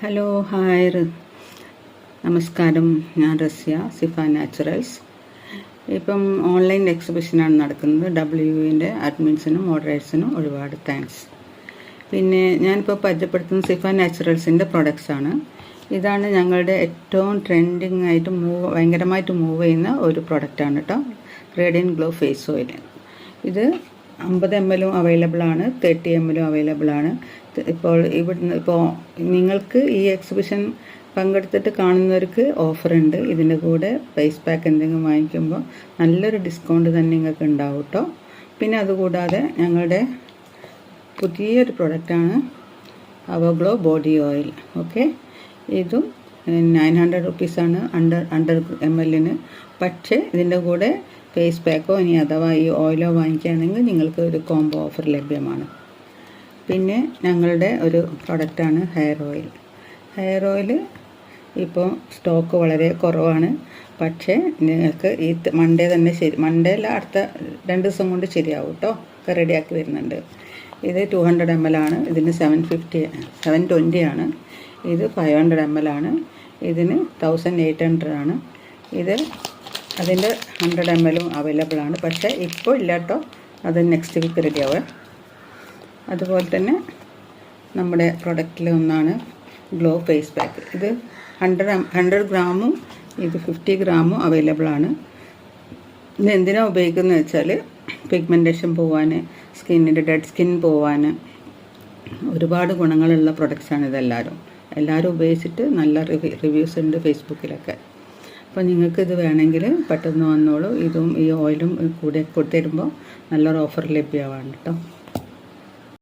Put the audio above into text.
Hello hi നമസ്കാരം. ഞാൻ Rasya സിഫ naturals. ഇപ്പം ഓൺലൈൻ എക്സിബിഷനാണ് നടക്കുന്നത്. WUവിൻ്റെ അഡ്മിൻസിനും മോഡറേറ്റ്സിനും ഒരുപാട് താങ്ക്സ്. പിന്നെ ഞാനിപ്പോൾ പരിചയപ്പെടുത്തുന്ന സിഫ നാച്ചുറൽസിൻ്റെ പ്രൊഡക്ട്സാണ്. ഇതാണ് ഞങ്ങളുടെ ഏറ്റവും ട്രെൻഡിങ് ആയിട്ട് ഭയങ്കരമായിട്ട് മൂവ് ചെയ്യുന്ന ഒരു പ്രൊഡക്റ്റാണ് കേട്ടോ. Radiant glow face oil. ഇത് 50 ml അവൈലബിൾ ആണ്, 30 ml അവൈലബിൾ ആണ്. ഇപ്പോൾ നിങ്ങൾക്ക് ഈ എക്സിബിഷൻ പങ്കെടുത്തിട്ട് കാണുന്നവർക്ക് ഓഫറുണ്ട്. ഇതിൻ്റെ കൂടെ ഫേസ് പാക്ക് എന്തെങ്കിലും വാങ്ങിക്കുമ്പോൾ നല്ലൊരു ഡിസ്കൗണ്ട് തന്നെ നിങ്ങൾക്ക് ഉണ്ടാവും കേട്ടോ. പിന്നെ അതുകൂടാതെ ഞങ്ങളുടെ പുതിയൊരു പ്രൊഡക്റ്റാണ് അവഗ്ലോ ബോഡി ഓയിൽ. ഓക്കെ, ഇതും 900 റുപ്പീസാണ് 100 ml. പക്ഷേ ഇതിൻ്റെ കൂടെ ഫേസ് പാക്കോ ഇനി അഥവാ ഈ ഓയിലോ വാങ്ങിക്കുകയാണെങ്കിൽ നിങ്ങൾക്ക് ഒരു കോംബോ ഓഫർ ലഭ്യമാണ്. പിന്നെ ഞങ്ങളുടെ ഒരു പ്രൊഡക്റ്റാണ് ഹെയർ ഓയിൽ. ഹെയർ ഓയിൽ ഇപ്പോൾ സ്റ്റോക്ക് വളരെ കുറവാണ്. പക്ഷേ നിങ്ങൾക്ക് ഈ മൺഡേ തന്നെ മൺഡേ അല്ല, അടുത്ത 2 ദിവസം കൊണ്ട് ശരിയാവും കേട്ടോ. ഒക്കെ റെഡിയാക്കി വരുന്നുണ്ട്. ഇത് 200 ml ആണ്. ഇതിന് 720 ആണ്. ഇത് 500 ml ആണ്. ഇതിന് 1800 ആണ്. ഇത് അതിൻ്റെ 100 ml അവൈലബിൾ ആണ്. പക്ഷേ ഇപ്പോൾ ഇല്ല കേട്ടോ, അത് നെക്സ്റ്റ് വീക്ക് റെഡിയാവുക. അതുപോലെ തന്നെ നമ്മുടെ പ്രൊഡക്റ്റിൽ ഒന്നാണ് ഗ്ലോ ഫേസ് പാക്ക്. ഇത് 100 ഗ്രാമും ഇത് 50 ഗ്രാമും അവൈലബിൾ ആണ്. ഇത് എന്തിനാണ് ഉപയോഗിക്കുന്നത് വെച്ചാൽ പിഗ്മെൻറ്റേഷൻ പോവാൻ, സ്കിന്നിൻ്റെ ഡെഡ് സ്കിൻ പോവാൻ ഒരുപാട് ഗുണങ്ങളുള്ള പ്രൊഡക്ട്സാണ് എല്ലാവരും ഉപയോഗിച്ചിട്ട് നല്ല റിവ്യൂസ് ഉണ്ട് ഫേസ്ബുക്കിലൊക്കെ. അപ്പോൾ നിങ്ങൾക്ക് ഇത് വേണമെങ്കിൽ പെട്ടെന്ന് വന്നോളൂ. ഇതും ഈ ഓയിലും കൂടെ കൊടുത്തിരുമ്പോൾ നല്ലൊരു ഓഫർ ലഭ്യമാണ് കേട്ടോ.